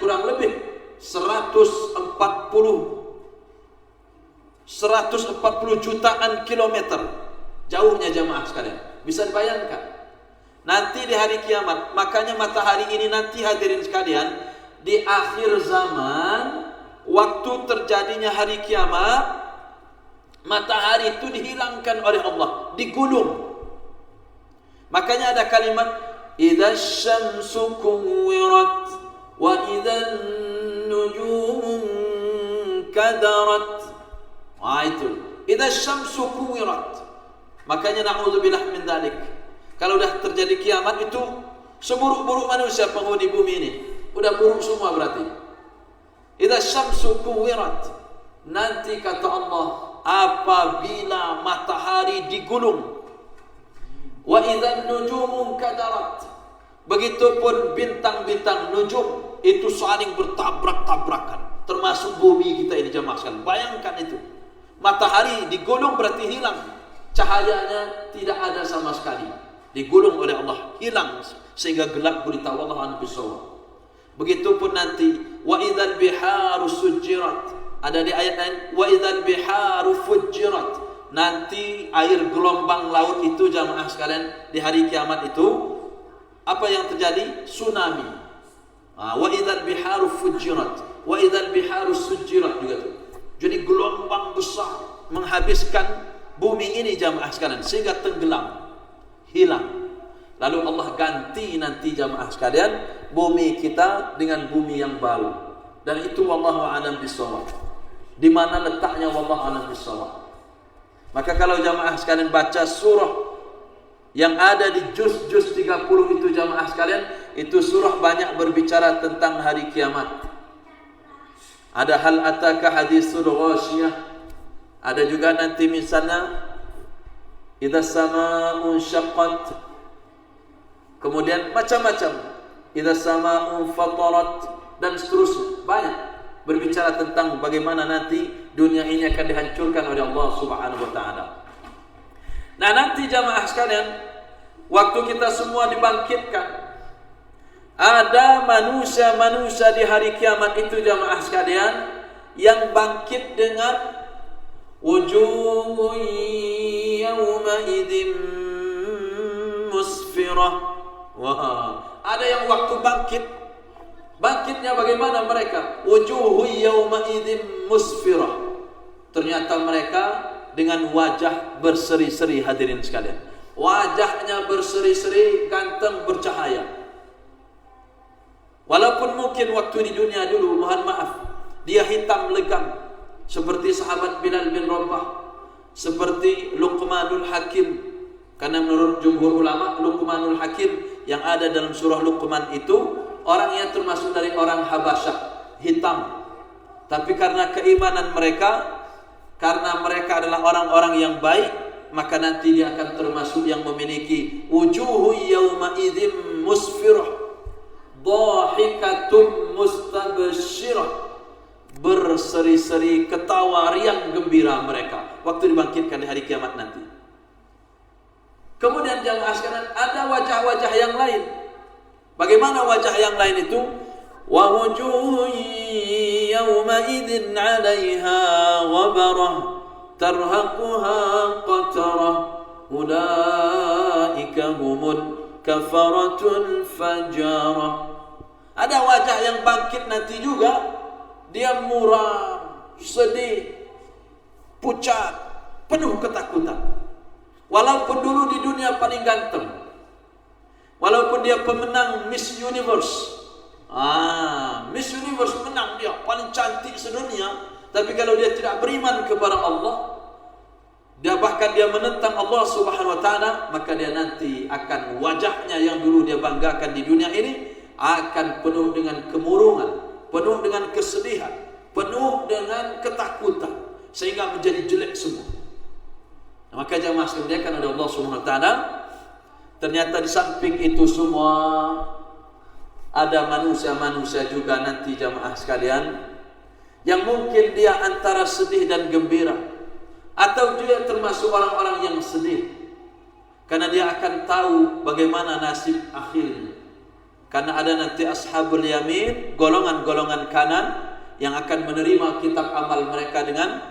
kurang lebih 140 jutaan kilometer jauhnya jamaah sekalian. Bisa dibayangkan nanti di hari kiamat. Makanya matahari ini nanti hadirin sekalian, di akhir zaman, waktu terjadinya hari kiamat, matahari itu dihilangkan oleh Allah, digulung. Makanya ada kalimat idza syamsu kuwirat wa idzan nujumu kadarat. Itu idza syamsu kuwirat. Makanya na'udzubillah min dzalik. Kalau dah terjadi kiamat itu seburuk-buruk manusia penghuni bumi ini, udah buruk semua berarti. Idza syamsu kuwirat. Nanti kata Allah, apabila matahari digulung. Wa idzan nujumu kadarat. Begitupun bintang-bintang nujum itu saling bertabrak-tabrakan, termasuk bumi kita ini jemaah sekalian. Bayangkan itu. Matahari digulung berarti hilang. Cahayanya tidak ada sama sekali. Digulung oleh Allah, hilang sehingga gelap gulita wallahu a'lam bishawab. Begitupun nanti wa idzal biharu sujirat. Ada di ayat lain wa idzal biharu fujirat. Nanti air gelombang laut itu jamaah sekalian di hari kiamat itu apa yang terjadi? Tsunami. Wa idzal biharu fujirat wa idzal biharu sujirat juga tuh. Jadi gelombang besar menghabiskan bumi ini jamaah sekalian sehingga tenggelam, hilang. Lalu Allah ganti nanti jamaah sekalian bumi kita dengan bumi yang baru. Dan itu wallahu a'lam bishawab. Di mana letaknya wallahu a'lam bishawab. Maka kalau jamaah sekalian baca surah yang ada di juz 30 itu jamaah sekalian, itu surah banyak berbicara tentang hari kiamat. Ada hal ataka hadisul ghasyiyah. Ada juga nanti misalnya idza samaa'un syaqqat. Kemudian macam-macam. Idza samaa'un fatarat dan seterusnya. Banyak berbicara tentang bagaimana nanti dunia ini akan dihancurkan oleh Allah Subhanahu wa taala. Nah, nanti jamaah sekalian, waktu kita semua dibangkitkan, ada manusia-manusia di hari kiamat itu jamaah sekalian yang bangkit dengan wujuhun yawma idzin musfirah. Wah, ada yang waktu bangkit, bangkitnya bagaimana mereka? Wujuhun yawma idzin musfirah. Ternyata mereka dengan wajah berseri-seri hadirin sekalian. Wajahnya berseri-seri, ganteng, bercahaya. Walaupun mungkin waktu di dunia dulu, mohon maaf, dia hitam legam seperti sahabat Bilal bin Rabah, seperti Luqmanul Hakim. Karena menurut jumhur ulama, Luqmanul Hakim yang ada dalam surah Luqman itu orangnya termasuk dari orang Habasyah, hitam. Tapi karena keimanan mereka, karena mereka adalah orang-orang yang baik, maka nanti dia akan termasuk yang memiliki wujuhu yawma idzin musfirah dhahikatun mustabsyirah, berseri-seri, ketawa riang gembira mereka waktu dibangkitkan di hari kiamat nanti. Kemudian jamaah sekalian, ada wajah-wajah yang lain. Bagaimana wajah yang lain itu? Wa wujuhun yawma idzin 'alaiha ghabarah tarhaquha qatarah ulaika humul kafaratul fajarah. Ada wajah yang bangkit nanti juga, dia muram, sedih, pucat, penuh ketakutan. Walaupun dulu di dunia paling ganteng, walaupun dia pemenang Miss Universe, Miss Universe menang, dia paling cantik sedunia, tapi kalau dia tidak beriman kepada Allah, bahkan dia menentang Allah Subhanahu wa taala, maka dia nanti akan wajahnya yang dulu dia banggakan di dunia ini akan penuh dengan kemurungan, penuh dengan kesedihan, penuh dengan ketakutan, sehingga menjadi jelek semua. Maka jamaah sekalian kan ada Allah Subhanahu wa taala, ternyata di samping itu semua ada manusia-manusia juga nanti jamaah sekalian yang mungkin dia antara sedih dan gembira, atau dia termasuk orang-orang yang sedih karena dia akan tahu bagaimana nasib akhirnya. Karena ada nanti ashabul yamin, golongan-golongan kanan yang akan menerima kitab amal mereka dengan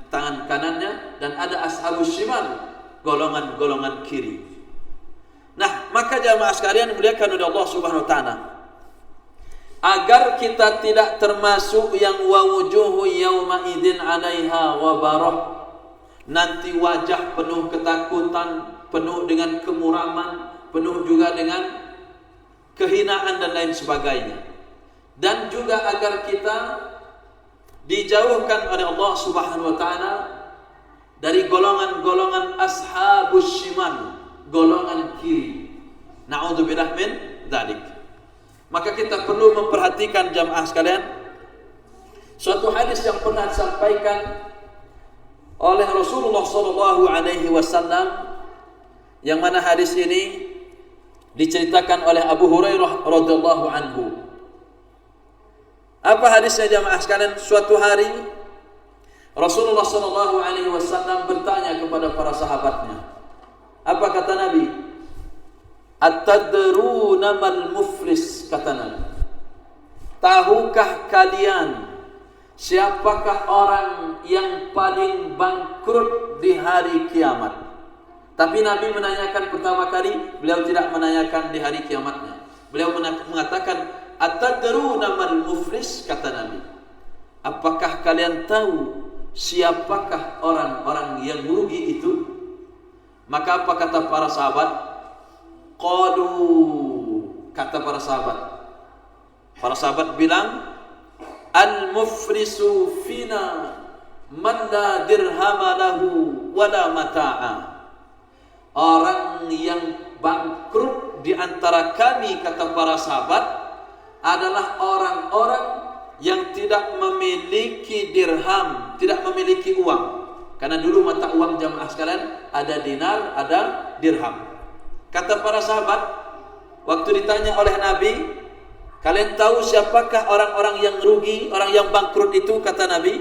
tangan kanannya, dan ada ashabus shimal, golongan-golongan kiri. Nah, maka jamaah sekalian dimuliakan oleh Allah Subhanahu wa taala, agar kita tidak termasuk yang wa wujuhu yauma idzin 'alaiha ghabarah, nanti wajah penuh ketakutan, penuh dengan kemuraman, penuh juga dengan kehinaan dan lain sebagainya. Dan juga agar kita dijauhkan oleh Allah Subhanahu wa taala dari golongan-golongan ashabus shimal, golongan kiri. Na'udzubillah min dzalik. Maka kita perlu memperhatikan jamaah sekalian suatu hadis yang pernah disampaikan oleh Rasulullah sallallahu alaihi wasallam, yang mana hadis ini diceritakan oleh Abu Hurairah radhiyallahu anhu. Apa hadisnya jamaah sekalian? Suatu hari Rasulullah sallallahu alaihi wasallam bertanya kepada para sahabatnya. Apa kata Nabi? At-tadruna mal muflis, kata Nabi. Tahukah kalian siapakah orang yang paling bangkrut di hari kiamat? Tapi Nabi menanyakan pertama kali, beliau tidak menanyakan di hari kiamatnya. Beliau mengatakan, At-tadruna mal muflis, kata Nabi. Apakah kalian tahu siapakah orang-orang yang merugi itu? Maka apa kata para sahabat? Qalu, kata para sahabat. Para sahabat bilang, Al-muflisu fina man la dirhama lahu wala mata'a. Orang yang bangkrut di antara kami, kata para sahabat, adalah orang-orang yang tidak memiliki dirham, tidak memiliki uang. Karena dulu mata uang jamaah sekalian ada dinar, ada dirham. Kata para sahabat, waktu ditanya oleh Nabi, kalian tahu siapakah orang-orang yang rugi, orang yang bangkrut itu, kata Nabi?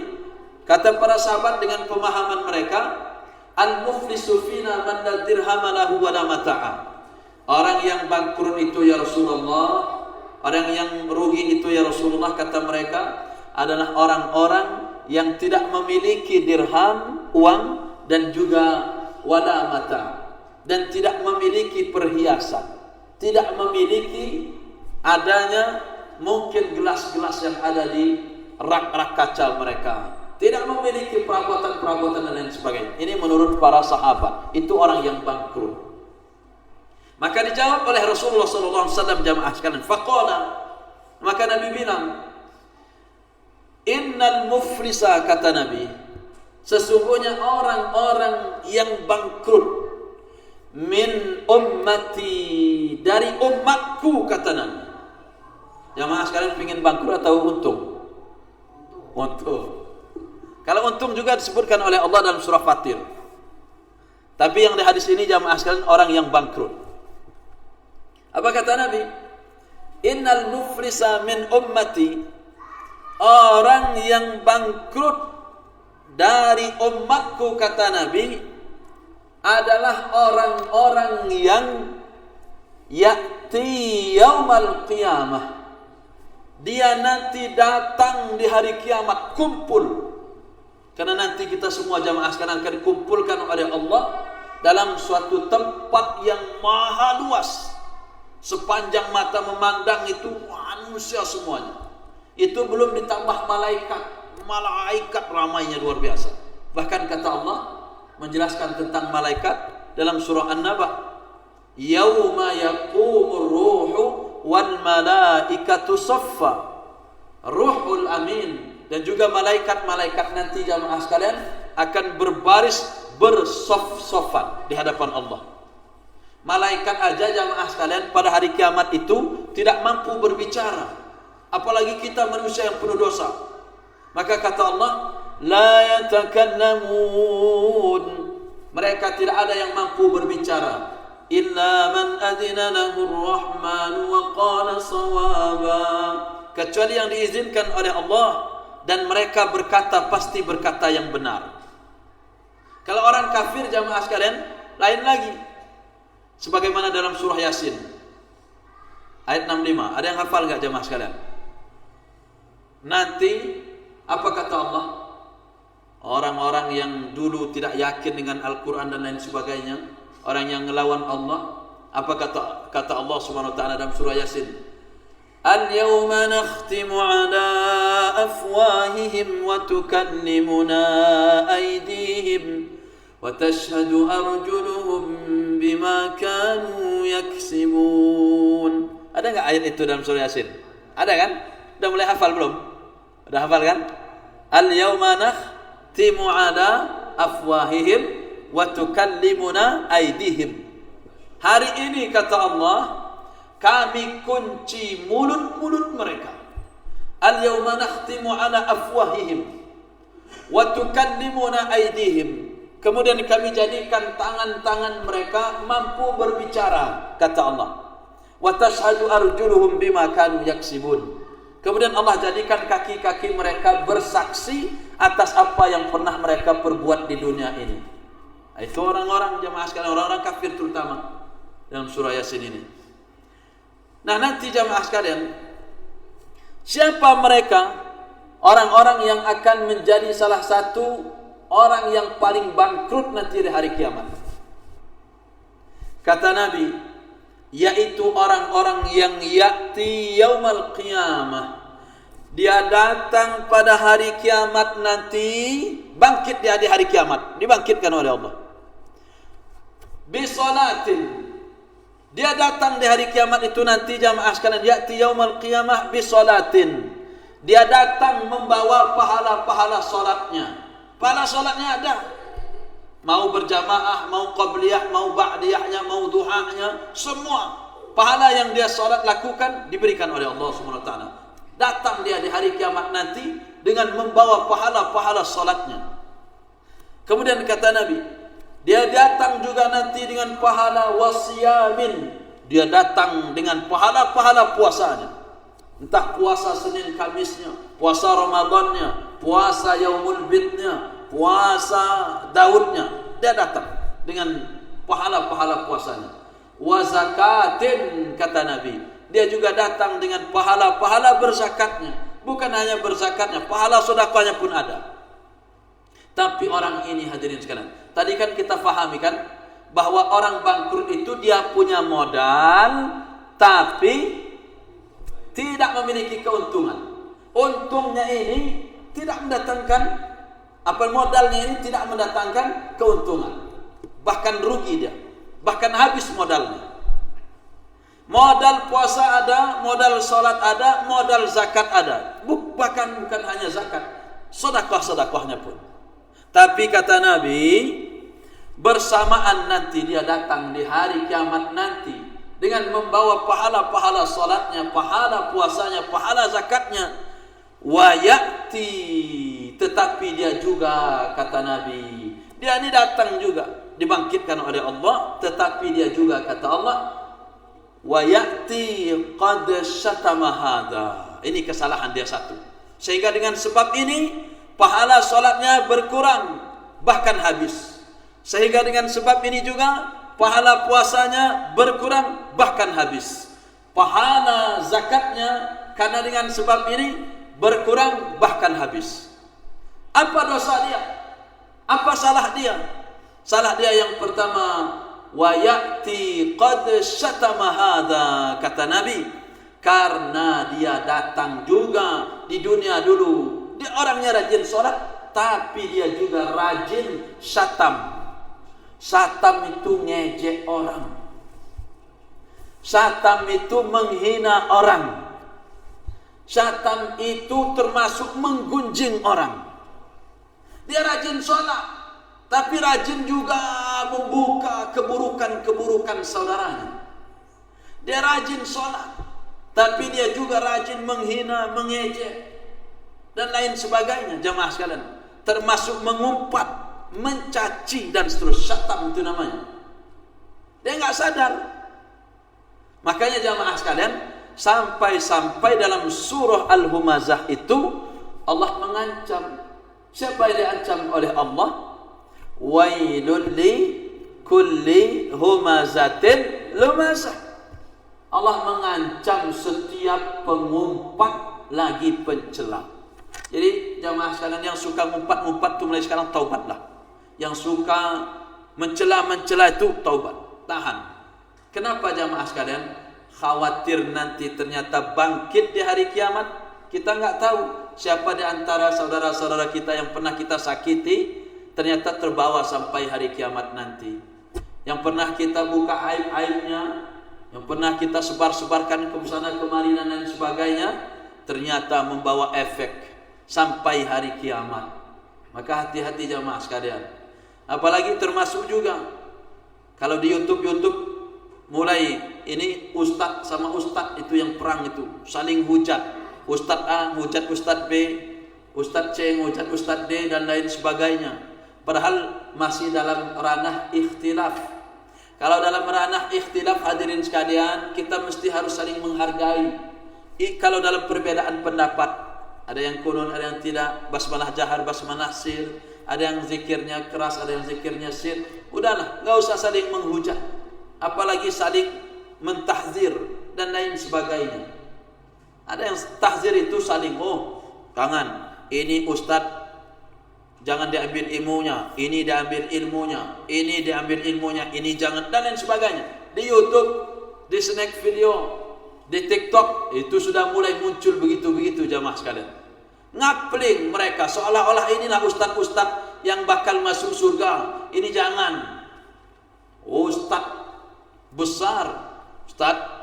Kata para sahabat dengan pemahaman mereka, Al-muflisu fina man la dirhama lahu wa la mata'a. Orang yang bangkrut itu ya Rasulullah, orang yang rugi itu ya Rasulullah, kata mereka, adalah orang-orang yang tidak memiliki dirham, uang, dan juga wala mata, dan tidak memiliki perhiasan, tidak memiliki adanya mungkin gelas-gelas yang ada di rak-rak kaca mereka, tidak memiliki perabotan-perabotan dan lain sebagainya. Ini menurut para sahabat, itu orang yang bangkrut. Maka dijawab oleh Rasulullah SAW jamaah sekalian, faqala, maka Nabi bilang, innal muflisa, kata Nabi, sesungguhnya orang-orang yang bangkrut, min ummati, dari umatku, kata Nabi. Jamaah sekalian ingin bangkrut atau untung? Untung. Kalau untung juga disebutkan oleh Allah dalam surah Fatir. Tapi yang di hadis ini jamaah sekalian orang yang bangkrut. Apa kata Nabi? Innal muflisa min ummati, orang yang bangkrut dari umatku, kata Nabi, adalah orang-orang yang ya'ti yaumal qiyamah. Dia nanti datang di hari kiamat, kumpul. Karena nanti kita semua jamaah sekalian akan dikumpulkan oleh Allah dalam suatu tempat yang maha luas. Sepanjang mata memandang itu manusia semuanya. Itu belum ditambah malaikat. Malaikat ramainya luar biasa. Bahkan kata Allah menjelaskan tentang malaikat dalam surah An-Naba, yauma yaqumur ruhu wal malaikatu saffa. Ruhul amin dan juga malaikat-malaikat nanti jamaah sekalian akan berbaris bersof-sofan di hadapan Allah. Malaikat aja jamaah sekalian pada hari kiamat itu tidak mampu berbicara, apalagi kita manusia yang penuh dosa. Maka kata Allah, la yatakallamun, mereka tidak ada yang mampu berbicara, illa man adzina lahu ar-rahman wa qala shawaba, kecuali yang diizinkan oleh Allah dan mereka berkata pasti berkata yang benar. Kalau orang kafir jamaah sekalian lain lagi. Sebagaimana dalam surah Yasin, Ayat 65. Ada yang hafal enggak jemaah sekalian? Nanti apa kata Allah? Orang-orang yang dulu tidak yakin dengan Al-Quran dan lain sebagainya, orang yang ngelawan Allah, apa kata Allah Subhanahu wa taala dalam surah Yasin? Al-yawma nakhtimu ala afwahihim wa tukallimuna aydihim wa tashhadu arjuluhum bima kanu yaksibun. Ada enggak ayat itu dalam surah Yasin? Ada kan? Sudah mulai hafal belum? Sudah hafal kan? Al-yawma nakhtimu ala afwahihim wa tukallimuna aydihim. Hari ini kata Allah, kami kunci mulut-mulut mereka. Al-yawma nakhtimu ala afwahihim wa tukallimuna aydihim. Kemudian kami jadikan tangan-tangan mereka mampu berbicara, kata Allah. Wa tashhadu arjuluhum bima kanu yaksibun. Kemudian Allah jadikan kaki-kaki mereka bersaksi atas apa yang pernah mereka perbuat di dunia ini. Itu orang-orang jemaah sekalian, orang-orang kafir terutama dalam surah Yasin ini. Nah, nanti jemaah sekalian, siapa mereka? Orang-orang yang akan menjadi salah satu orang yang paling bangkrut nanti di hari kiamat. Kata Nabi, yaitu orang-orang yang ya'ti yaumal qiyamah. Dia datang pada hari kiamat nanti, bangkit dia di hari kiamat, dibangkitkan oleh Allah. Bisolatin. Dia datang di hari kiamat itu nanti jamaah sekalian, ya'ti yaumal qiyamah bisolatin. Dia datang membawa pahala-pahala solatnya. Pahala solatnya ada. Mau berjamaah, mau qabliyah, mau ba'diyahnya, mau duhanya, semua pahala yang dia solat lakukan diberikan oleh Allah Subhanahu wa taala. Datang dia di hari kiamat nanti dengan membawa pahala-pahala solatnya. Kemudian kata Nabi, dia datang juga nanti dengan pahala wasiyamin. Dia datang dengan pahala-pahala puasanya. Entah puasa Senin Kamisnya, puasa Ramadannya, puasa Yaumul Bidnya, puasa Daudnya. Dia datang dengan pahala-pahala puasanya. Wa zakatin, kata Nabi, dia juga datang dengan pahala-pahala berzakatnya. Bukan hanya berzakatnya, pahala sedekahnya pun ada. Tapi orang ini hadirin sekalian, tadi kan kita pahami kan bahwa orang bangkrut itu dia punya modal tapi tidak memiliki keuntungan. Untungnya ini tidak mendatangkan, apa modalnya ini tidak mendatangkan keuntungan. Bahkan rugi dia, bahkan habis modalnya. Modal puasa ada, modal salat ada, modal zakat ada. Bahkan bukan hanya zakat, sedekah-sedekahnya pun. Tapi kata Nabi, bersamaan nanti dia datang di hari kiamat nanti dengan membawa pahala-pahala salatnya, pahala puasanya, pahala zakatnya. Wa ya'ti, tetapi dia juga kata Nabi, dia ini datang juga dibangkitkan oleh Allah, tetapi dia juga kata Allah, wa ya'ti qad syatama hadza. Ini kesalahan dia satu. Sehingga dengan sebab ini pahala salatnya berkurang bahkan habis. Sehingga dengan sebab ini juga pahala puasanya berkurang bahkan habis. Pahala zakatnya karena dengan sebab ini berkurang bahkan habis. Apa dosa dia? Apa salah dia? Salah dia yang pertama, wa ya'ti qad syatama hadza, kata Nabi, karena dia datang juga di dunia dulu. Dia orangnya rajin sholat, tapi dia juga rajin syatam. Syatam itu ngejek orang. Syatam itu menghina orang. Syatam itu termasuk menggunjing orang. Dia rajin sholat, tapi rajin juga membuka keburukan-keburukan saudaranya. Dia rajin sholat, tapi dia juga rajin menghina, mengejek, dan lain sebagainya. Jemaah sekalian, termasuk mengumpat, mencaci dan seterusnya. Syatam itu namanya. Dia enggak sadar. Makanya jemaah sekalian, sampai dalam surah Al-Humazah itu Allah mengancam. Siapa yang diancam oleh Allah? Wailul li kulli humazatin lumazah. Allah mengancam setiap pengumpat lagi pencela. Jadi jamaah sekalian yang suka ngumpat-ngumpat tu mulai sekarang taubatlah. Yang suka mencela-mencela itu taubat, tahan. Kenapa jamaah sekalian? Khawatir nanti ternyata bangkit di hari kiamat. Kita enggak tahu siapa di antara saudara-saudara kita yang pernah kita sakiti ternyata terbawa sampai hari kiamat nanti. Yang pernah kita buka aib-aibnya, yang pernah kita sebar-sebarkan ke sana kemari dan lain sebagainya, ternyata membawa efek sampai hari kiamat. Maka hati-hati jamaah sekalian. Apalagi termasuk juga kalau di YouTube mulai ini ustaz sama ustaz itu yang perang itu, saling hujat. Ustaz A hujat Ustaz B, Ustaz C hujat Ustaz D dan lain sebagainya. Padahal masih dalam ranah ikhtilaf. Kalau dalam ranah ikhtilaf hadirin sekalian, kita mesti harus saling menghargai. Kalau dalam perbedaan pendapat, ada yang kunun, ada yang tidak, basmalah jahar, basmalah sir, ada yang zikirnya keras, ada yang zikirnya sir. Udahlah, enggak usah saling menghujat, apalagi saling mentahzir dan lain sebagainya. Ada yang tahzir itu saling, jangan, ini ustaz jangan diambil ilmunya, ini diambil ilmunya, ini diambil ilmunya, ini jangan, dan lain sebagainya. Di YouTube, di snack video, di TikTok itu sudah mulai muncul begitu-begitu jamaah sekalian. Ngapling mereka seolah-olah inilah ustaz-ustaz yang bakal masuk surga. Ini jangan. Ustaz besar, Ustaz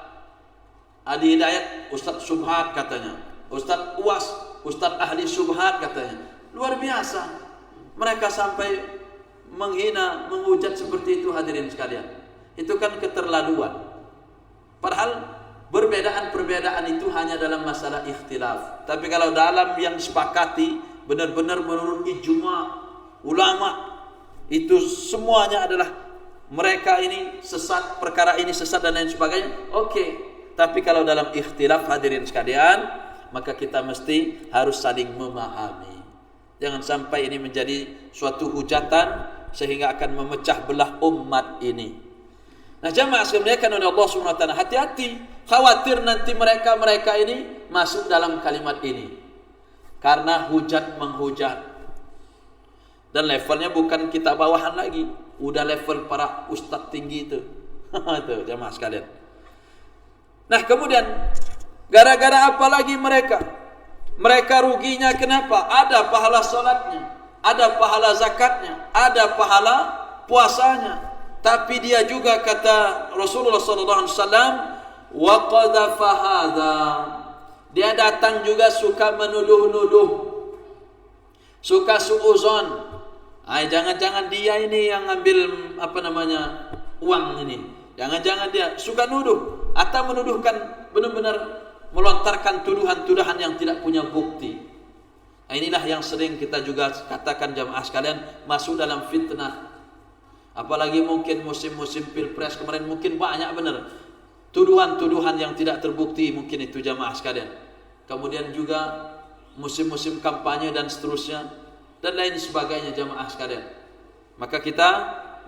Adi Hidayat, Ustaz Subhat katanya, Ustaz Uwas, Ustaz Ahli Subhat katanya. Luar biasa. Mereka sampai menghina, menghujat seperti itu hadirin sekalian. Itu kan keterlaluan. Padahal perbedaan itu hanya dalam masalah ikhtilaf. Tapi kalau dalam yang sepakati, benar-benar menurut ijma' ulama, itu semuanya adalah mereka ini sesat, perkara ini sesat dan lain sebagainya. Oke. Tapi kalau dalam ikhtilaf hadirin sekalian, maka kita mesti harus saling memahami. Jangan sampai ini menjadi suatu hujatan sehingga akan memecah belah umat ini. Nah, jamaah sekalian oleh Allah Subhanahu wa taala, hati-hati, khawatir nanti mereka ini masuk dalam kalimat ini. Karena hujat menghujat. Dan levelnya bukan kita bawahan lagi, udah level para ustaz tinggi itu. Itu jamaah sekalian. Nah, kemudian gara-gara apa lagi mereka? Mereka ruginya kenapa? Ada pahala salatnya, ada pahala zakatnya, ada pahala puasanya. Tapi dia juga kata Rasulullah sallallahu alaihi wasallam, wa qadhafa hadza. Dia datang juga suka menuduh-nuduh. Suka suuzon. Jangan-jangan dia ini yang ngambil uang ini. Jangan-jangan dia suka nuduh atau menuduhkan, benar-benar melontarkan tuduhan-tuduhan yang tidak punya bukti. Nah, inilah yang sering kita juga katakan jamaah sekalian, masuk dalam fitnah. Apalagi mungkin musim-musim pilpres kemarin, mungkin banyak benar tuduhan-tuduhan yang tidak terbukti, mungkin itu jamaah sekalian. Kemudian juga musim-musim kampanye dan seterusnya dan lain sebagainya jamaah sekalian. Maka kita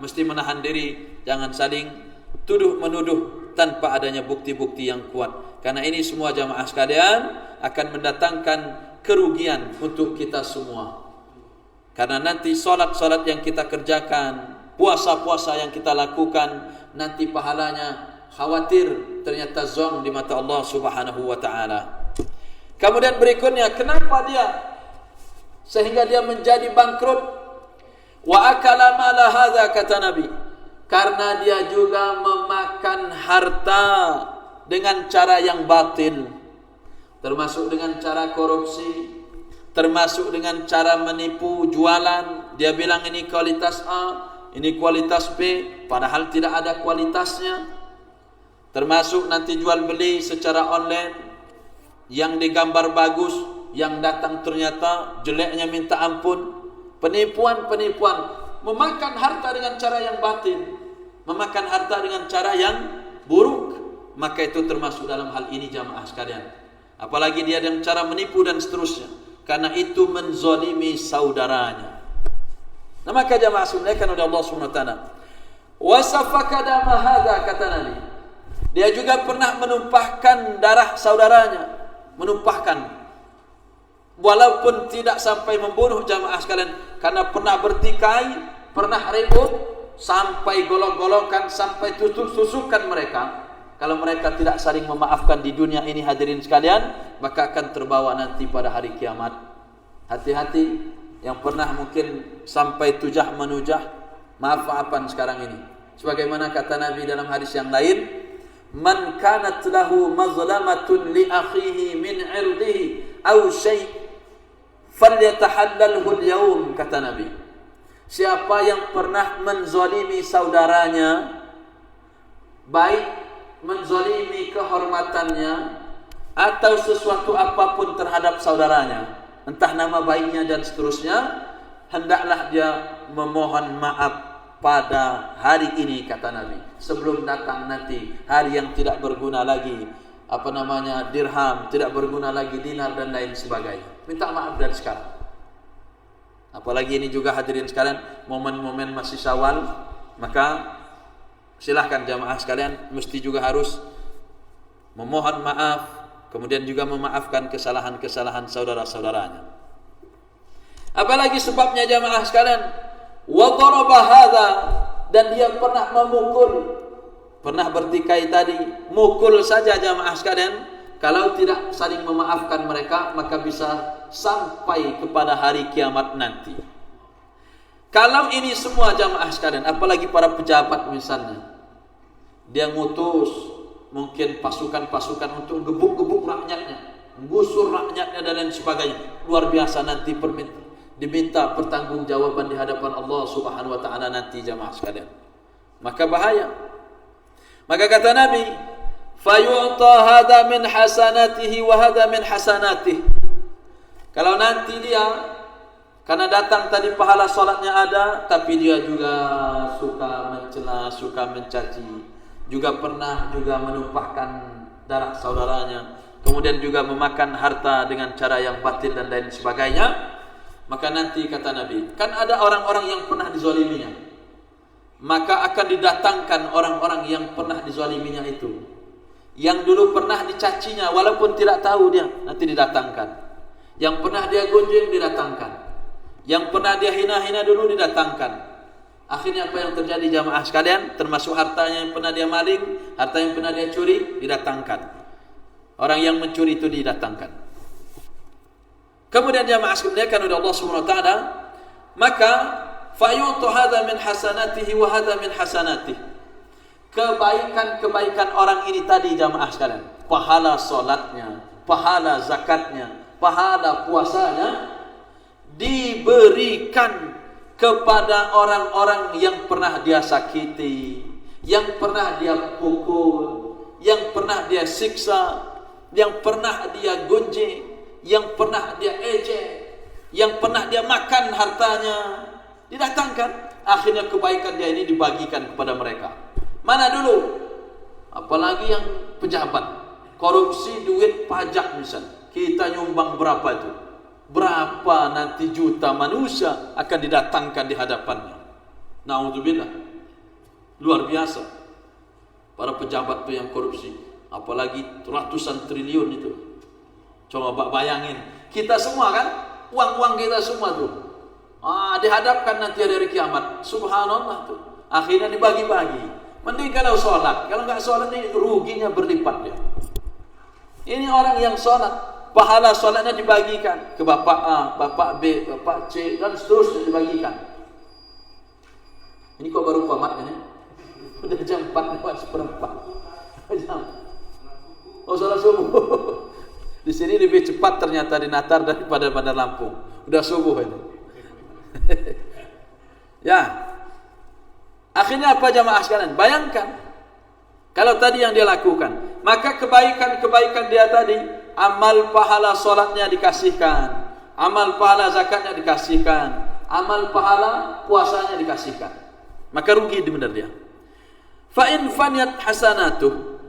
mesti menahan diri, jangan saling tuduh menuduh tanpa adanya bukti-bukti yang kuat. Karena ini semua jamaah sekalian akan mendatangkan kerugian untuk kita semua. Karena nanti solat-solat yang kita kerjakan, puasa-puasa yang kita lakukan, nanti pahalanya khawatir ternyata zong di mata Allah Subhanahu wa taala. Kemudian berikutnya, kenapa dia sehingga dia menjadi bangkrut? Wa akala mala hadza, kata Nabi, karena dia juga memakan harta dengan cara yang batil, termasuk dengan cara korupsi, termasuk dengan cara menipu jualan. Dia bilang ini kualitas A, ini kualitas B, padahal tidak ada kualitasnya. Termasuk nanti jual beli secara online, yang digambar bagus, yang datang ternyata jeleknya minta ampun. Penipuan-penipuan, memakan harta dengan cara yang batil, memakan harta dengan cara yang buruk. Maka itu termasuk dalam hal ini jamaah sekalian. Apalagi dia dengan cara menipu dan seterusnya, karena itu menzalimi saudaranya. Nah, maka jamaah sekalian oleh Allah Subhanahu wa taala, wasafaka dama hadza, kata Nabi, Dia juga pernah menumpahkan darah saudaranya, menumpahkan. Walaupun tidak sampai membunuh jamaah sekalian, karena pernah bertikai, pernah ribut, sampai golok-golokan, sampai tusuk-tusukan mereka. Kalau mereka tidak saling memaafkan di dunia ini hadirin sekalian, maka akan terbawa nanti pada hari kiamat. Hati-hati yang pernah mungkin sampai tujah menujah, maaf-maafan sekarang ini. Sebagaimana kata Nabi dalam hadis yang lain, man kanat lahu mazlamatun li akhihi min 'irdihi aw syai' falyatahallalhu al-yawm, kata Nabi. Siapa yang pernah menzalimi saudaranya, baik menzalimi kehormatannya atau sesuatu apapun terhadap saudaranya, entah nama baiknya dan seterusnya, hendaklah dia memohon maaf pada hari ini, kata Nabi, sebelum datang nanti hari yang tidak berguna lagi dirham, tidak berguna lagi dinar dan lain sebagainya. Minta maaf dari sekarang. Apalagi ini juga hadirin sekalian, momen-momen masih Syawal, maka silahkan jamaah sekalian mesti juga harus memohon maaf, kemudian juga memaafkan kesalahan-kesalahan saudara-saudaranya. Apalagi sebabnya jamaah sekalian, wa daraba hadza, dan dia pernah memukul, pernah bertikai tadi, mukul saja jamaah sekalian. Kalau tidak saling memaafkan mereka, maka bisa sampai kepada hari kiamat nanti. Kalau ini semua jamaah sekalian, apalagi para pejabat misalnya, dia ngutus mungkin pasukan-pasukan untuk gebuk-gebuk rakyatnya, menggusur rakyatnya dan lain sebagainya. Luar biasa nanti diminta pertanggungjawaban di hadapan Allah Subhanahu wa taala nanti jamaah sekalian. Maka bahaya. Maka kata Nabi, fayu'ta hadha min hasanatihi wa hadha min hasanatihi. Kalau nanti dia, karena datang tadi pahala salatnya ada, tapi dia juga suka mencela, suka mencaci, juga pernah juga menumpahkan darah saudaranya, kemudian juga memakan harta dengan cara yang batil dan lain sebagainya, maka nanti kata Nabi, kan ada orang-orang yang pernah dizaliminya, maka akan didatangkan orang-orang yang pernah dizaliminya itu, yang dulu pernah dicacinya walaupun tidak tahu dia, nanti didatangkan. Yang pernah dia gunjing didatangkan, yang pernah dia hina-hina dulu didatangkan. Akhirnya apa yang terjadi jamaah sekalian, termasuk hartanya yang pernah dia maling, harta yang pernah dia curi, didatangkan. Orang yang mencuri itu didatangkan. Kemudian jamaah sekalian kan oleh Allah Subhanahu wa taala, maka fayutu hadza min hasanatihi wa hadza min hasanatihi. Kebaikan-kebaikan orang ini tadi jamaah sekalian, pahala salatnya, pahala zakatnya, pahala puasanya, diberikan kepada orang-orang yang pernah dia sakiti, yang pernah dia pukul, yang pernah dia siksa, yang pernah dia gonjeng, yang pernah dia ejek, yang pernah dia makan hartanya, didatangkan. Akhirnya kebaikan dia ini dibagikan kepada mereka. Mana dulu? Apalagi yang pejabat, korupsi duit pajak misalnya, kita nyumbang berapa itu? Berapa nanti juta manusia akan didatangkan di hadapannya. Na'udzubillah. Luar biasa. Para pejabat itu yang korupsi, apalagi ratusan triliun itu. Coba bayangin, kita semua kan, uang-uang kita semua tuh, dihadapkan nanti hari kiamat. Subhanallah tuh. Akhirnya dibagi-bagi. Mending kalau sholat, kalau nggak sholat ini ruginya berlipat ya. Ini orang yang sholat, pahala sholatnya dibagikan ke bapak A, bapak B, bapak C, dan seterusnya dibagikan. Ini kok baru komat ini? Udah jam 4:04. Oh, sholat subuh. Di sini lebih cepat ternyata di Natar daripada Bandar Lampung. Udah subuh ini. Ya. Akhirnya apa jamaah sekalian? Bayangkan kalau tadi yang dia lakukan, maka kebaikan-kebaikan dia tadi, amal pahala solatnya dikasihkan, amal pahala zakatnya dikasihkan, amal pahala puasanya dikasihkan. Maka rugi benar dia. Fa in faniyat hasanatuh,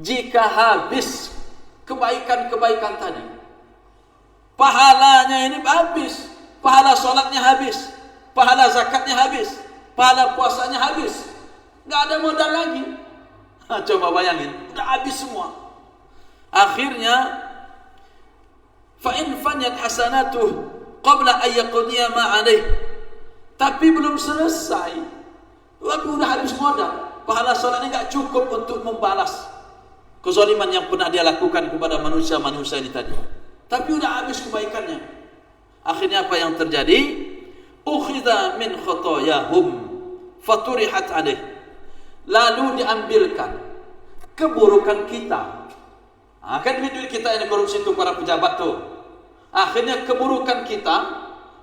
jika habis kebaikan-kebaikan tadi, pahalanya ini habis, pahala solatnya habis, pahala zakatnya habis, pahala puasanya habis, nggak ada modal lagi. Coba bayangin, udah habis semua. Akhirnya fa in fanyat hasanatuh qabla an yaqdiya ma alaih. Tapi belum selesai. Tapi udah habis modal. Pahala salatnya enggak cukup untuk membalas kezaliman yang pernah dia lakukan kepada manusia-manusia ini tadi. Tapi udah habis kebaikannya. Akhirnya apa yang terjadi? Ukhidha min khotoyahum faturihat alaih. Lalu diambilkan keburukan kita. Kan duit kita ini korupsi itu para pejabat tuh. Akhirnya keburukan kita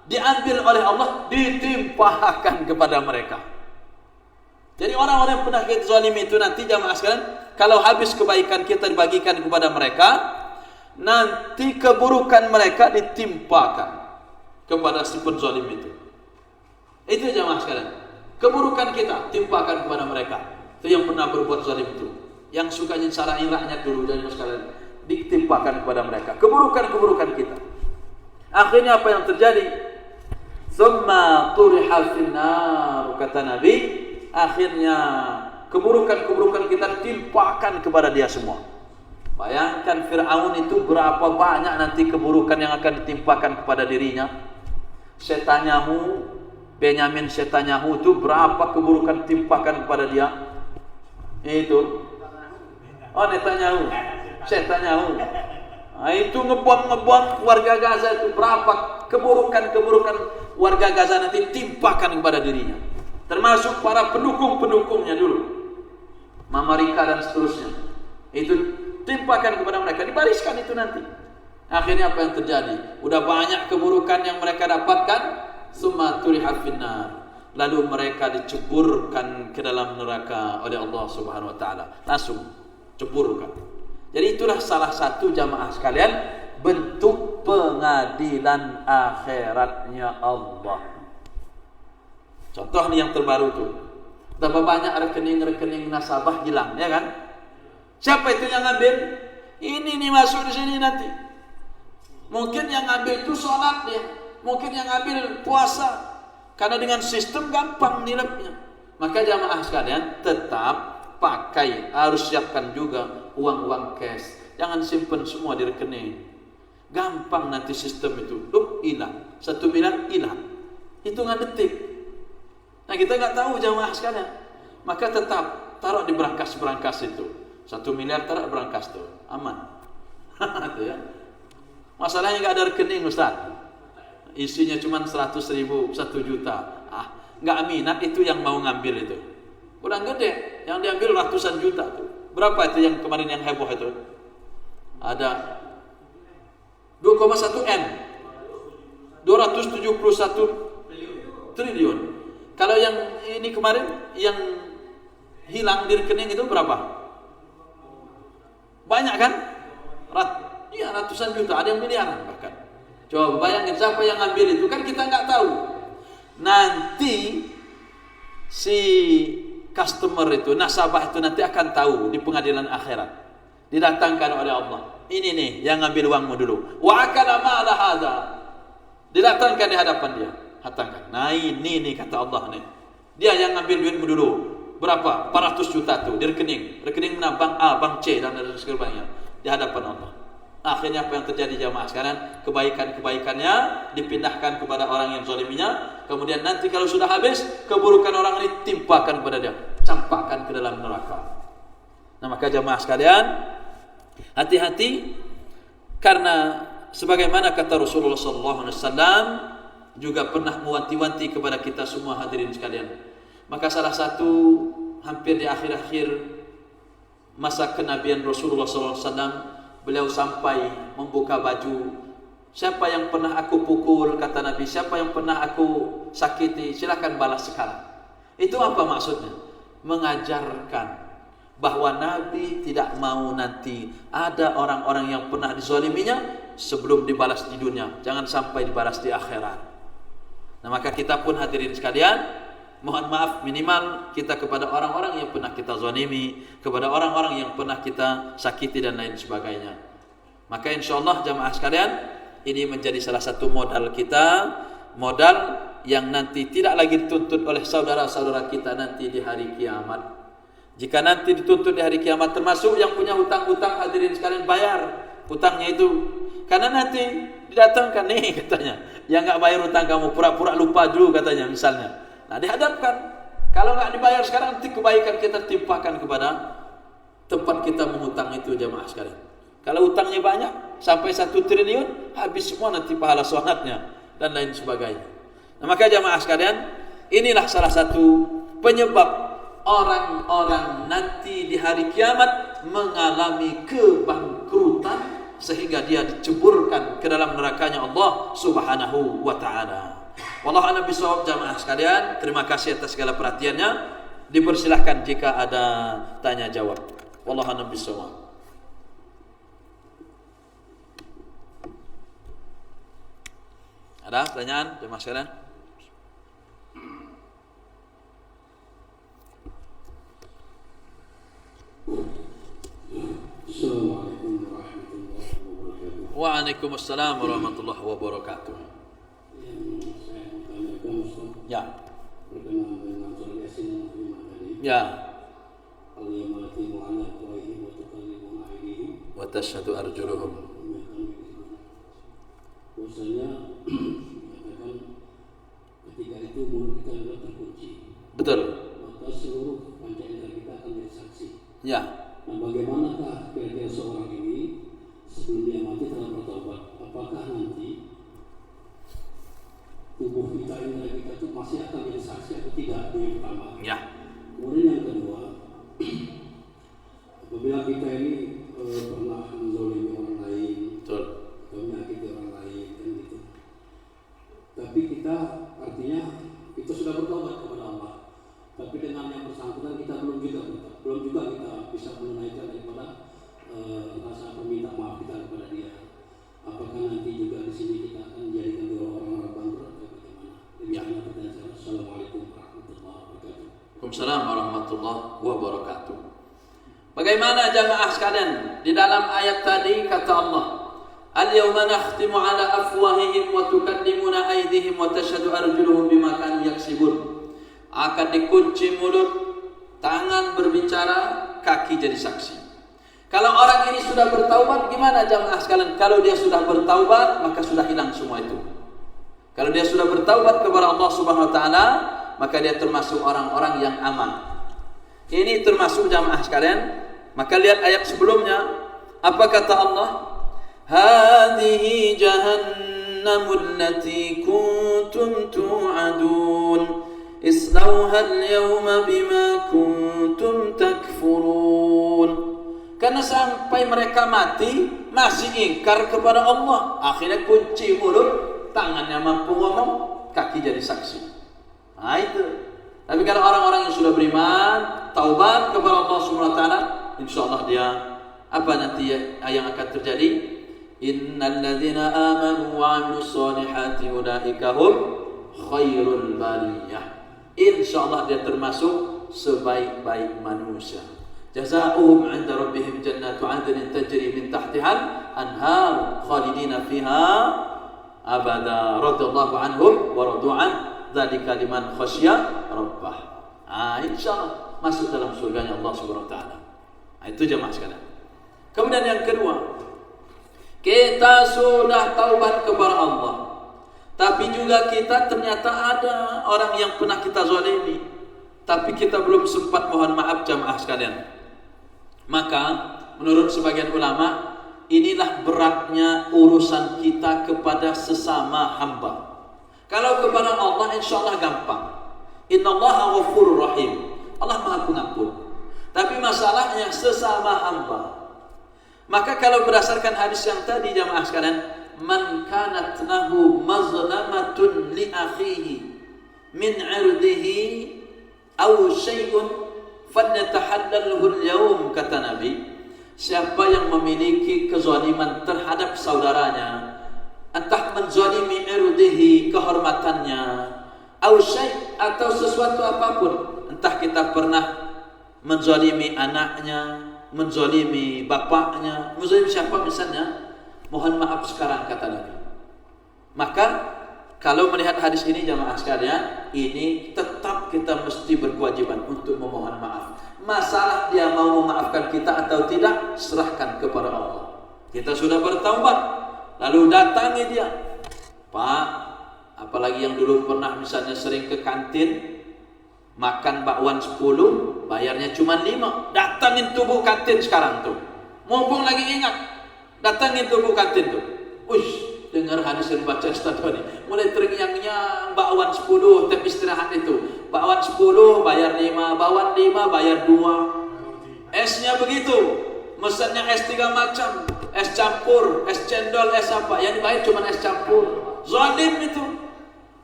diambil oleh Allah, ditimpakan kepada mereka. Jadi orang-orang yang pernah kita zalimi itu nanti jamaah sekalian, kalau habis kebaikan kita dibagikan kepada mereka, nanti keburukan mereka ditimpakan kepada si penzalim itu. Itu jamaah sekalian. Keburukan kita timpakan kepada mereka. Itu yang pernah berbuat zalim itu. Yang sukanya cara iraknya dulu jamaah sekalian, ditimpakan kepada mereka keburukan-keburukan kita. Akhirnya apa yang terjadi? Summa turiha finnar, kata Nabi, akhirnya keburukan-keburukan kita ditimpakan kepada dia semua. Bayangkan Fir'aun itu berapa banyak nanti keburukan yang akan ditimpakan kepada dirinya. Setanyahu, Benyamin Setanyahu itu berapa keburukan ditimpakan kepada dia? Itu Netanyahu, Setanyahu. Itu ngebom warga Gaza itu berapa keburukan warga Gaza nanti timpakan kepada dirinya. Termasuk para pendukung-pendukungnya dulu, Mama Rika dan seterusnya. Itu timpakan kepada mereka, dibariskan itu nanti. Akhirnya apa yang terjadi? Udah banyak keburukan yang mereka dapatkan, summa turiha finnar. Lalu mereka diceburkan ke dalam neraka oleh Allah Subhanahu wa taala. Langsung ceburkan. Jadi itulah salah satu jamaah sekalian bentuk pengadilan akhiratnya Allah. Contoh nih yang terbaru tuh. Berapa banyak rekening-rekening nasabah hilang, ya kan? Siapa itu yang ngambil? Ini nih masuk di sini nanti. Mungkin yang ngambil itu sholat dia, mungkin yang ngambil puasa. Karena dengan sistem gampang nilainya. Maka jamaah sekalian tetap pakai, harus siapkan juga uang-uang cash. Jangan simpen semua di rekening. Gampang nanti sistem itu, hilang. 1 miliar hilang. Hitungan detik. Nah kita nggak tahu jamaah sekalian. Maka tetap taruh di berangkas-berangkas itu. 1 miliar taruh berangkas tuh, aman. Itu ya. Masalahnya nggak ada rekening Ustaz. Isinya cuma 100.000, 1 juta. Nggak minat itu yang mau ngambil itu. Kurang gede, yang diambil ratusan juta tuh. Berapa itu yang kemarin yang heboh itu? Ada 2,1 M, 271 triliun. Kalau yang ini kemarin yang hilang di rekening itu berapa? Banyak kan? Iya, ratusan juta, ada yang miliaran bahkan. Coba bayangin siapa yang ambil itu, kan kita nggak tahu. Nanti si customer itu, nasabah itu nanti akan tahu di pengadilan akhirat. Didatangkan oleh Allah. Ini nih yang ngambil uangmu dulu. Wa akala ma'ala hadza. Didatangkan di hadapan dia. Datangkan. Nah ini nih kata Allah nih. Dia yang ngambil duitmu dulu. Berapa? 400 juta tuh di rekening. Rekening mana? Bank A, Bank C dan sebagainya. Di hadapan Allah. Akhirnya apa yang terjadi jamaah sekarang? Kebaikan-kebaikannya dipindahkan kepada orang yang zaliminya. Kemudian nanti kalau sudah habis, keburukan orang ini timpakan kepada dia, campakkan ke dalam neraka. Nah maka jamaah sekalian, hati-hati, karena sebagaimana kata Rasulullah SAW juga pernah mewanti-wanti kepada kita semua hadirin sekalian. Maka salah satu hampir di akhir-akhir masa kenabian Rasulullah SAW, beliau sampai membuka baju. Siapa yang pernah aku pukul, kata Nabi, siapa yang pernah aku sakiti, silakan balas sekarang. Itu apa maksudnya? Mengajarkan bahwa Nabi tidak mau nanti ada orang-orang yang pernah dizaliminya sebelum dibalas di dunia, jangan sampai dibalas di akhirat. Nah maka kita pun hadirin sekalian, mohon maaf minimal kita kepada orang-orang yang pernah kita zalimi, kepada orang-orang yang pernah kita sakiti dan lain sebagainya. Maka insyaallah jamaah sekalian, ini menjadi salah satu modal kita, modal yang nanti tidak lagi dituntut oleh saudara-saudara kita nanti di hari kiamat. Jika nanti dituntut di hari kiamat, termasuk yang punya hutang-hutang, hadirin sekalian, bayar hutangnya itu. Karena nanti didatangkan nih katanya, yang nggak bayar hutang kamu, pura-pura lupa dulu katanya misalnya. Nah dihadapkan, kalau nggak dibayar sekarang, nanti kebaikan kita timpakan kepada tempat kita mengutang itu, jamaah sekalian. Kalau hutangnya banyak sampai 1 triliun, habis semua nanti pahala sholatnya dan lain sebagainya. Nah maka jamaah sekalian, inilah salah satu penyebab orang-orang nanti di hari kiamat mengalami kebangkrutan sehingga dia diceburkan ke dalam nerakanya Allah Subhanahu wa taala. Wallahu a'lam bishawab, jamaah sekalian. Terima kasih atas segala perhatiannya. Dipersilahkan jika ada tanya jawab. Wallahu a'lam bishawab. Ada pertanyaan jamaah sekalian? Assalamualaikum warahmatullahi wabarakatuh. Waalaikumsalam warahmatullahi wabarakatuh. Yang saya mau tanyakan, Ustaz, Ya. berkenaan dengan surah Yasin yang kelima tadi. Ya. Al-yawma natimu ala afwahihim wa tukallimuna aydihim Wa tashhadu arjuluhum. Bahwasanya mengatakan ketika itu mulut kita adalah terkunci. Betul. Maka seluruh panca indera kita akan menjadi saksi. Ya. Nah, bagaimanakah kira-kira seorang ini sebelum dia mati telah bertobat? Apakah nanti tubuh kita, indera kita itu masih akan menjadi saksi atau tidak? Itu yang pertama. Ya. Kemudian yang kedua, apabila kita ini pernah menzalimi orang lain, Betul. atau menyakiti orang lain, kan gitu. Tapi kita artinya kita sudah bertobat kepada Allah. Tapi dengan yang bersangkutan kita belum juga kita bisa menunaikan daripada rasa perminta maaf kita kepada dia. Apakah nanti juga di sini kita akan menjadikan dia orang-orang bangkrut atau bagaimana? Demikianlah pertanyaan saya. Assalamualaikum warahmatullahi wabarakatuh. Waalaikumsalam warahmatullahi wabarakatuh. Bagaimana jamaah sekalian? Di dalam ayat tadi kata Allah, Al-yawma nakhtimu ala afwahihim wa tukallimuna aydihim wa tashhadu arjuluhum bima kanu yaksibun. Akan dikunci mulut, tangan berbicara, kaki jadi saksi. Kalau orang ini sudah bertaubat, gimana jamaah sekalian? Kalau dia sudah bertaubat, maka sudah hilang semua itu. Kalau dia sudah bertaubat kepada Allah Subhanahu wa taala, maka dia termasuk orang-orang yang aman. Ini termasuk jamaah sekalian. Maka lihat ayat sebelumnya, apa kata Allah? Hadhihi jahannamul lati kuntum tu'adun. Islauha al-yawma bima kuntum takfurun. Karena sampai mereka mati masih ingkar kepada Allah, akhirnya kunci mulut, tangannya mampu ngomong, kaki jadi saksi. Nah itu. Tapi kalau orang-orang yang sudah beriman, taubat kepada Allah Subhanahu wa taala, insyaallah dia apa nanti yang akan terjadi? Innal ladzina amanu wa 'amilus solihati ulaika hum khairul bariyah. InsyaAllah dia termasuk sebaik-baik manusia. Jazaohum 'inda rabbihim jannatu 'adnin tajri min tahtihal anhar khalidina fiha abada radhiyallahu anhum wa radu'an dzalika liman khasyya rabbah. Insyaallah masuk dalam surganya Allah Subhanahu wa taala. Itu jemaah sekalian. Kemudian yang kedua, kita sudah taubat kepada Allah. Tapi juga kita ternyata ada orang yang pernah kita zalimi, tapi kita belum sempat mohon maaf jamaah sekalian. Maka menurut sebagian ulama, inilah beratnya urusan kita kepada sesama hamba. Kalau kepada Allah insyaallah gampang. Innallaha ghafurur rahim. Allah Maha Pengampun. Tapi masalahnya sesama hamba. Maka kalau berdasarkan hadis yang tadi jamaah sekalian, man kanat lahu mazlamatun li akhihi min 'irdihi aw syai'un falyatahallalhu al-yawm, kata Nabi. Siapa yang memiliki kezaliman terhadap saudaranya, entah menzalimi irdihi, kehormatannya, aw syai', atau sesuatu apapun, entah kita pernah menzalimi anaknya, menzalimi bapaknya, menzalimi siapa misalnya, mohon maaf sekarang, kata Nabi. Maka kalau melihat hadis ini jamaah sekalian, ini tetap kita mesti berkewajiban untuk memohon maaf. Masalah dia mau memaafkan kita atau tidak, serahkan kepada Allah. Kita sudah bertaubat, lalu datangi dia. Pak, apalagi yang dulu pernah misalnya sering ke kantin, makan bakwan 10, bayarnya cuma 5. Datangin tubuh kantin sekarang tuh. Mumpung lagi ingat, datangin tubuh kantin tuh. Uish, dengar hadis yang baca Ustaz tadi. Mulai terngiang-ngiang bakwan 10 tep istirahat itu. Bakwan 10 bayar 5, bakwan 5 bayar 2. Esnya begitu. Mesennya es 3 macam, es campur, es cendol, es apa. Yang dibayar cuma es campur. Zalim itu.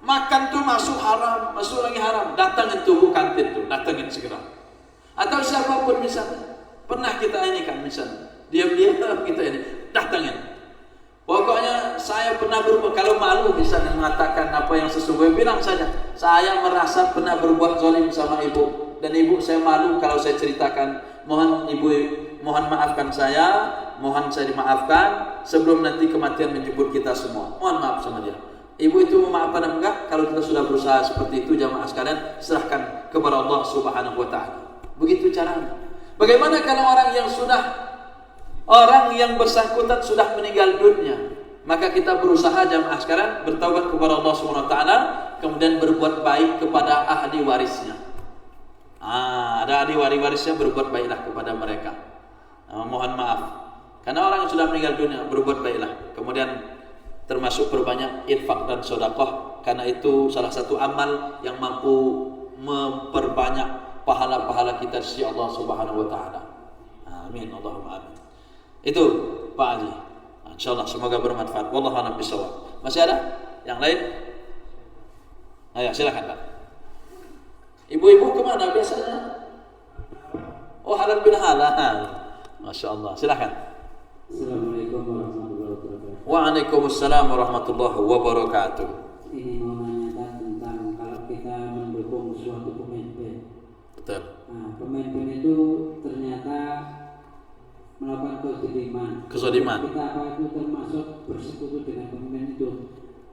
Makan tuh masuk haram, masuk lagi haram. Datangin tubuh kantin tuh, datangin segera. Atau siapapun misalnya. Pernah kita ini kan misalnya. Diam-diam kita ini, datangin. Pokoknya saya pernah berbuat, kalau malu misalnya mengatakan apa yang sesungguhnya, bilang saja saya merasa pernah berbuat zalim sama ibu, dan ibu saya malu kalau saya ceritakan. Mohon ibu, mohon maafkan saya, mohon saya dimaafkan sebelum nanti kematian menjemput kita semua. Mohon maaf sama dia. Ibu itu memaafkan atau enggak? Kalau kita sudah berusaha seperti itu, jamaah sekalian, serahkan kepada Allah Subhanahu wa taala. Begitu caranya. Bagaimana kalau orang yang bersangkutan sudah meninggal dunia? Maka kita berusaha, jamaah sekalian, bertaubat kepada Allah Subhanahu wa taala, kemudian berbuat baik kepada ahli warisnya. Ada ahli warisnya, berbuat baiklah kepada mereka. Mohon maaf. Karena orang yang sudah meninggal dunia, berbuat baiklah. Kemudian termasuk perbanyak infak dan sedekah, karena itu salah satu amal yang mampu memperbanyak pahala-pahala kita di sisi Allah Subhanahu wa taala. Amin, Allahumma amin. Itu Pak Haji. Insyaallah semoga bermanfaat. Wallahu a'lam bishawab. Masih ada yang lain? Ayo silakan Pak. Ibu-ibu kemana biasanya? Oh, halal bin halal. Masya Allah. Silakan. Assalamualaikum warahmatullahi wabarakatuh. Waalaikumsalam warahmatullahi wabarakatuh. Ini mau menanyakan tentang kalau kita mendukung suatu pemimpin. Betul. Pemimpin itu ternyata melakukan kezaliman. Kita apa itu termasuk bersekutu dengan pemimpin itu.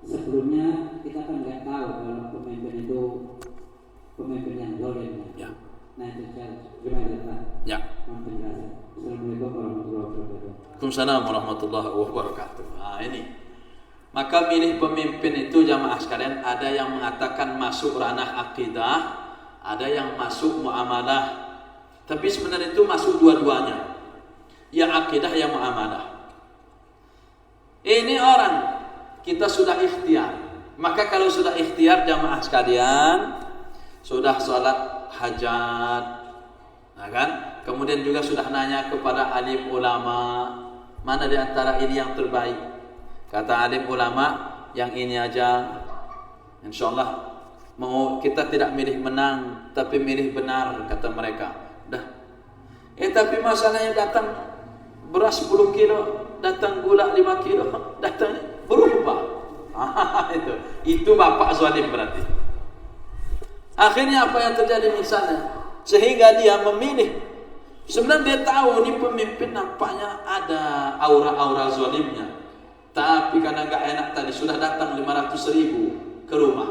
Sebelumnya kita kan nggak tahu kalau pemimpin itu pemimpin yang zalim. Ya. Nah itu saya terima kasih. Ya. Assalamualaikum warahmatullahi wabarakatuh. Waalaikumsalam warahmatullahi wabarakatuh. Ini. Maka milih pemimpin itu, jamaah sekalian, ada yang mengatakan masuk ranah akidah, ada yang masuk muamalah. Tapi sebenarnya itu masuk dua-duanya. Ya akidah, ya muamalah. Ini orang kita sudah ikhtiar. Maka kalau sudah ikhtiar, jamaah sekalian, sudah sholat hajat, nah kan? Kemudian juga sudah nanya kepada alim ulama, mana di antara ini yang terbaik? Kata alim ulama, yang ini aja. Insyaallah mau kita tidak milih menang, tapi milih benar, kata mereka. Dah. Tapi masalahnya datang beras 10 kilo, datang gula 5 kilo, datang berubah. Itu bapak zalim berarti. Akhirnya apa yang terjadi misalnya? Sehingga dia memilih. Sebenarnya dia tahu ini pemimpin nampaknya ada aura-aura zalimnya. Tapi karena enggak enak tadi sudah datang 500.000 ke rumah.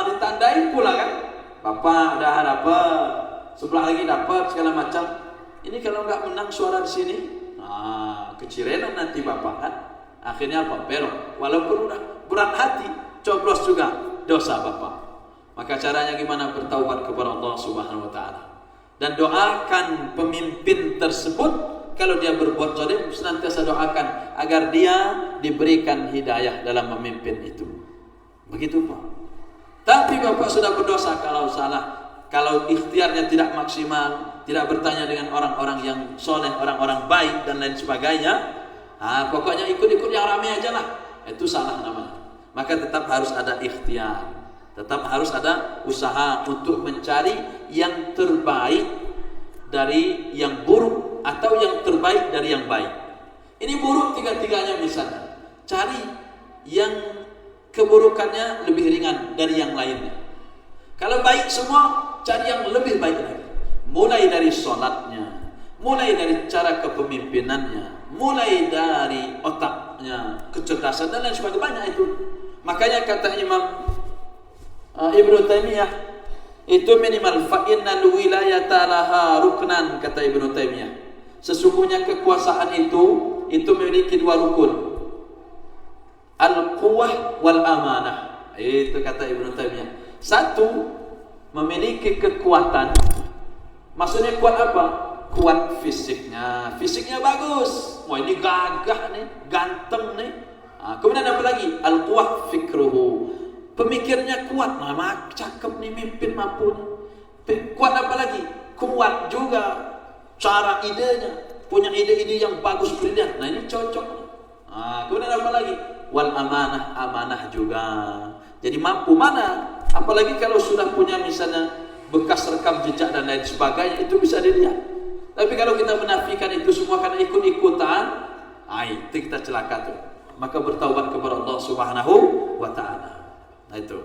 Ditandai pula kan? Bapak dah dapat, sebelah lagi dapat segala macam. Ini kalau enggak menang suara di sini, kecirenan nanti bapak kan? Akhirnya apa? Belok. Walaupun udah berat hati, coblos juga dosa bapak. Maka caranya gimana? Bertaubat kepada Allah Subhanahu wa taala. Dan doakan pemimpin tersebut, kalau dia berbuat zalim, senantiasa doakan agar dia diberikan hidayah dalam memimpin itu. Begitu Pak. Tapi bapak sudah berdosa kalau salah, kalau ikhtiarnya tidak maksimal, tidak bertanya dengan orang-orang yang soleh, orang-orang baik dan lain sebagainya. Pokoknya ikut-ikut yang ramai aja lah. Itu salah namanya. Maka tetap harus ada ikhtiar. Tetap harus ada usaha untuk mencari yang terbaik dari yang buruk atau yang terbaik dari yang baik. Ini buruk tiga-tiganya misalnya. Cari yang keburukannya lebih ringan dari yang lainnya. Kalau baik semua, cari yang lebih baik lagi. Mulai dari sholatnya, mulai dari cara kepemimpinannya, mulai dari otaknya, kecerdasan dan lain sebagainya. Banyak itu. Makanya kata Imam Ibnu Taimiyah, Itu minimal. Fa innal wilayata laha ruknan, kata Ibnu Taimiyah. Sesungguhnya kekuasaan itu memiliki dua rukun. Al-quwwah wal amanah. Itu kata Ibnu Taimiyah. Satu, memiliki kekuatan. Maksudnya kuat apa? Kuat fisiknya. Fisiknya bagus. Wah, ini gagah nih, ganteng nih. Kemudian apa lagi? Al-quwwah fikruhu. Pemikirnya kuat. Nah, cakep nih, mimpin mampu nih. Kuat apa lagi? Kuat juga cara idenya. Punya ide-ide yang bagus, brilian. Nah, ini cocok. Kemudian apa lagi? Wal amanah, amanah juga. Jadi mampu mana? Apalagi kalau sudah punya misalnya bekas rekam jejak dan lain sebagainya, itu bisa dilihat. Tapi kalau kita menafikan itu semua karena ikut-ikutan, itu kita celaka tuh. Maka bertaubat kepada Allah Subhanahu wa taala. Nah itu.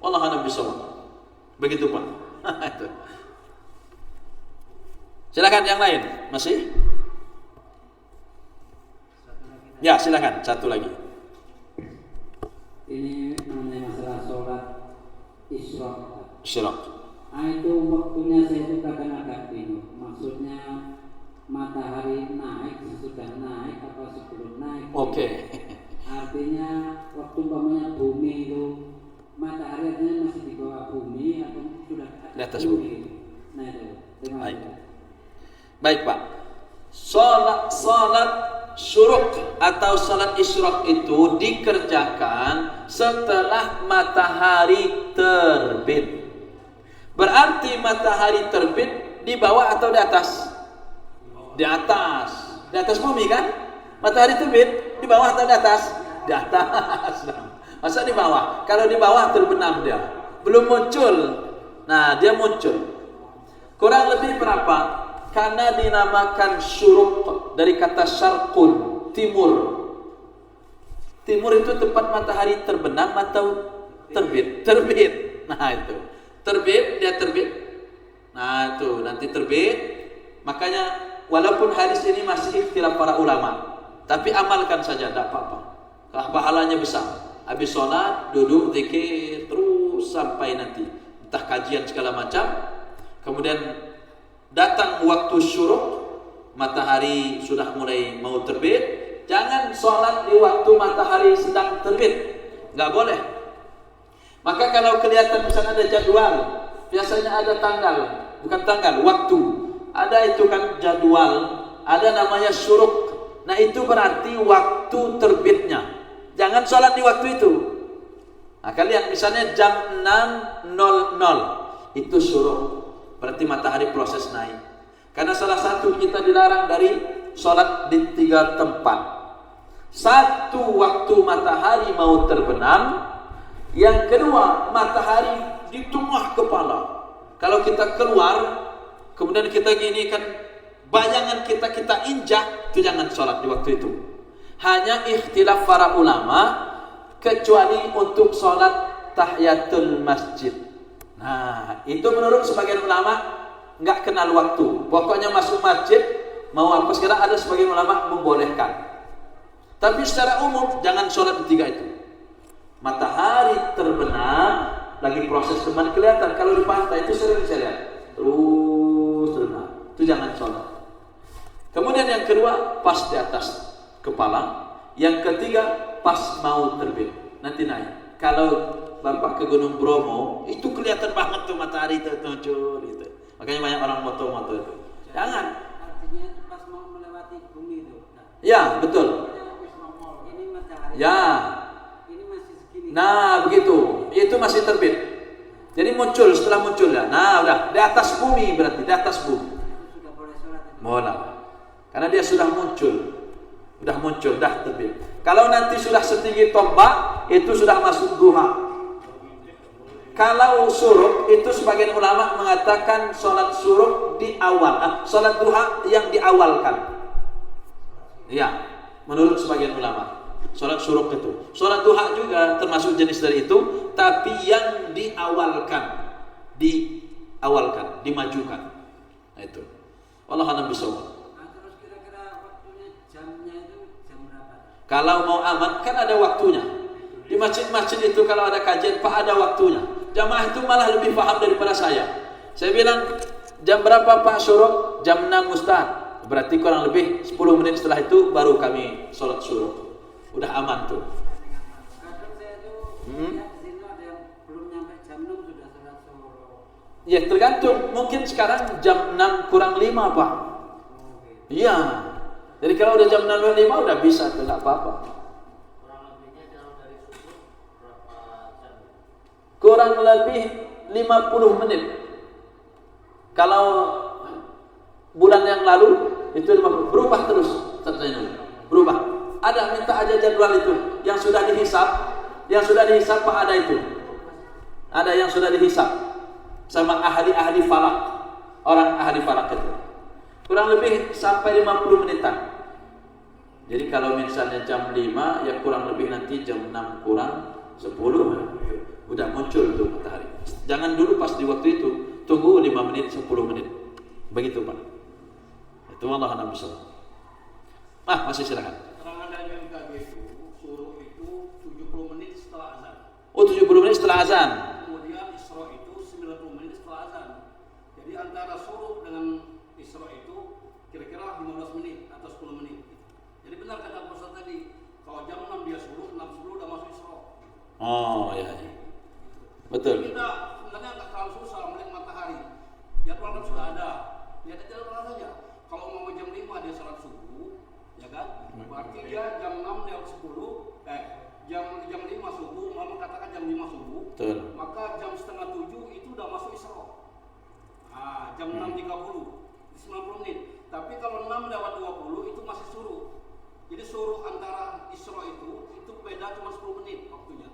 Wallahu a'lam bishawab. Begitu Pak. Itu. Silakan yang lain, masih? Ya, silakan satu lagi. Ini mengenai masalah sholat isyraq. Isyraq. Itu waktunya saya itu kadang agak bingung. Maksudnya matahari naik, sesudah naik atau sebelum naik? Oke. Artinya waktu umpamanya bumi itu matahari artinya masih di bawah bumi atau sudah di atas bumi. Nah itu. Terima kasih. Baik Pak. Salat syuruk atau salat isyraq itu dikerjakan setelah matahari terbit. Berarti matahari terbit di bawah atau di atas? Di atas. Di atas bumi kan? Matahari terbit di bawah atau di atas? Di atas. Masa di bawah? Kalau di bawah terbenam dia. Belum muncul. Nah, dia muncul. Kurang lebih berapa? Karena dinamakan syuruk dari kata syarqun, timur. Timur itu tempat matahari terbenam atau terbit? Terbit. Nah itu. Terbit, dia terbit. Nah itu, nanti terbit. Makanya walaupun hadis ini masih ikhtilaf para ulama, tapi amalkan saja, tidak apa-apa. Pahalanya besar. Habis sholat, duduk, zikir, terus sampai nanti. Entah kajian segala macam. Kemudian datang waktu syuruk, matahari sudah mulai mau terbit. Jangan sholat di waktu matahari sedang terbit, nggak boleh. Maka kalau kelihatan misalnya ada jadwal, biasanya ada tanggal, bukan tanggal, waktu. Ada itu kan jadwal, ada namanya syuruk. Nah itu berarti waktu terbitnya. Jangan sholat di waktu itu. Nah kalian misalnya jam 6.00 itu syuruk. Berarti matahari proses naik. Karena salah satu kita dilarang dari sholat di 3 tempat. Satu, waktu matahari mau terbenam. Yang kedua, matahari di tengah kepala. Kalau kita keluar, kemudian kita gini kan, bayangan kita injak, itu jangan sholat di waktu itu. Hanya ikhtilaf para ulama, kecuali untuk sholat tahiyatul masjid. Nah, itu menurut sebagian ulama nggak kenal waktu. Pokoknya masuk masjid mau apa sekarang, ada sebagian ulama membolehkan. Tapi secara umum jangan sholat di 3 itu. Matahari terbenam, lagi proses kembali kelihatan. Kalau di pantai itu sering saya lihat terus terbenam. Itu jangan sholat. Kemudian yang kedua pas di atas kepala. Yang ketiga pas mau terbit. Nanti naik. Kalau Bapak ke Gunung Bromo, itu kelihatan banget tuh matahari itu muncul gitu. Makanya banyak orang moto-moto itu. Jangan. Artinya pas mau melewati bumi itu. Ya, betul. Ini matahari. Ya. Ini masih segini. Nah, begitu. Itu masih terbit. Jadi muncul, setelah muncul ya. Nah, udah di atas bumi berarti, di atas bumi. Sudah boleh sholat itu. Boleh. Karena dia sudah muncul. Dah terbit. Kalau nanti sudah setinggi tombak, itu sudah masuk duha. Kalau syuruk itu sebagian ulama mengatakan sholat syuruk di awal, sholat duha yang diawalkan. Ya, menurut sebagian ulama, sholat syuruk itu, sholat duha juga termasuk jenis dari itu, tapi yang diawalkan, dimajukan. Nah itu. Wallahu a'lam bishawab. Terus kira-kira waktunya jamnya itu jam berapa? Kalau mau aman kan ada waktunya. Di masjid-masjid itu kalau ada kajian Pak ada waktunya. jamaah itu malah lebih paham daripada saya. Saya bilang, jam berapa Pak syuruk? Jam 6 Ustaz. Berarti kurang lebih 10 menit setelah itu baru kami sholat syuruk. Udah aman tuh. Kadang saya tuh lihat di sini ada yang belum nyampe jam 6 sudah sholat syuruk. Ya tergantung, mungkin sekarang jam 6 kurang 5 Pak. Iya. Jadi kalau udah jam 6 kurang 5 udah bisa tuh, nggak apa-apa. Kurang lebih 50 menit. Kalau bulan yang lalu itu 50, berubah terus Ustaz Zainul. Berubah. Ada minta aja jadwal itu yang sudah dihisap, Pak ada itu. Ada yang sudah dihisap sama ahli-ahli falak, orang ahli falak itu. Kurang lebih sampai 50 menitan. Jadi kalau misalnya jam 5 ya kurang lebih nanti jam 6 kurang 10 udah muncul tuh matahari. Jangan dulu pas di waktu itu, tunggu 5 menit 10 menit. Begitu Pak. Itu Allah Nabi sallallahu. Masih silakan. Keterangan dari BMKG itu suruh itu 70 menit setelah azan. Oh 70 menit setelah azan. Kemudian Isra itu 90 menit setelah azan. Jadi antara suruh dengan Isra itu kira-kira 15 menit atau 10 menit. Jadi benar kata Ustaz tadi, kalau jam 6 dia suruh, 6.10 udah masuk Isra. Oh ya. Betul. Jadi kita sebenarnya nggak terlalu susah melihat matahari. Jadwal kan sudah ada. Lihat aja jadwal saja. Kalau mau jam 5 dia sholat subuh, ya kan? Berarti dia jam 6 lewat 10, jam 5 subuh, mama katakan jam 5 subuh. Betul. Maka jam setengah 7 itu udah masuk Isra. Jam 6.30, 90 menit. Tapi kalau 6 lewat 20 itu masih suruh. Jadi suruh antara Isra itu beda cuma 10 menit waktunya.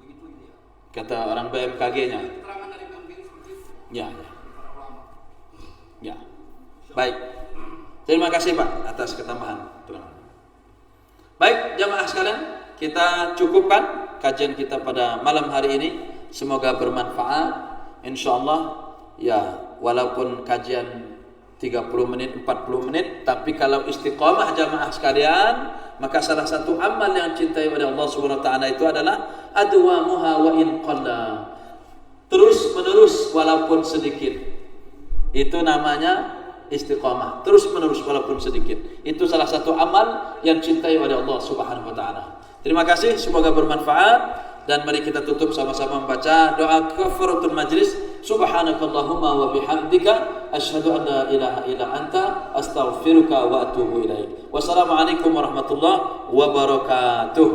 Begitu ini ya. Kata orang BMKG-nya. Keterangan dari BMKG seperti itu. Ya. Baik. Terima kasih Pak atas ketambahan. Baik, jamaah sekalian, kita cukupkan kajian kita pada malam hari ini. Semoga bermanfaat. Insyaallah ya, walaupun kajian 30 menit, 40 menit, tapi kalau istiqamah jamaah sekalian, maka salah satu amal yang cintai oleh Allah Subhanahu wa taala itu adalah adwamuha wa in qalla. Terus menerus walaupun sedikit. Itu namanya istiqamah, terus menerus walaupun sedikit. Itu salah satu amal yang cintai oleh Allah Subhanahu wa taala. Terima kasih, semoga bermanfaat, dan mari kita tutup sama-sama membaca doa kafaratul majlis. Subhanakallahumma wa bihamdika asyhadu an la ilaha illa anta astaghfiruka wa atubu ilaik. Wassalamualaikum warahmatullahi wabarakatuh.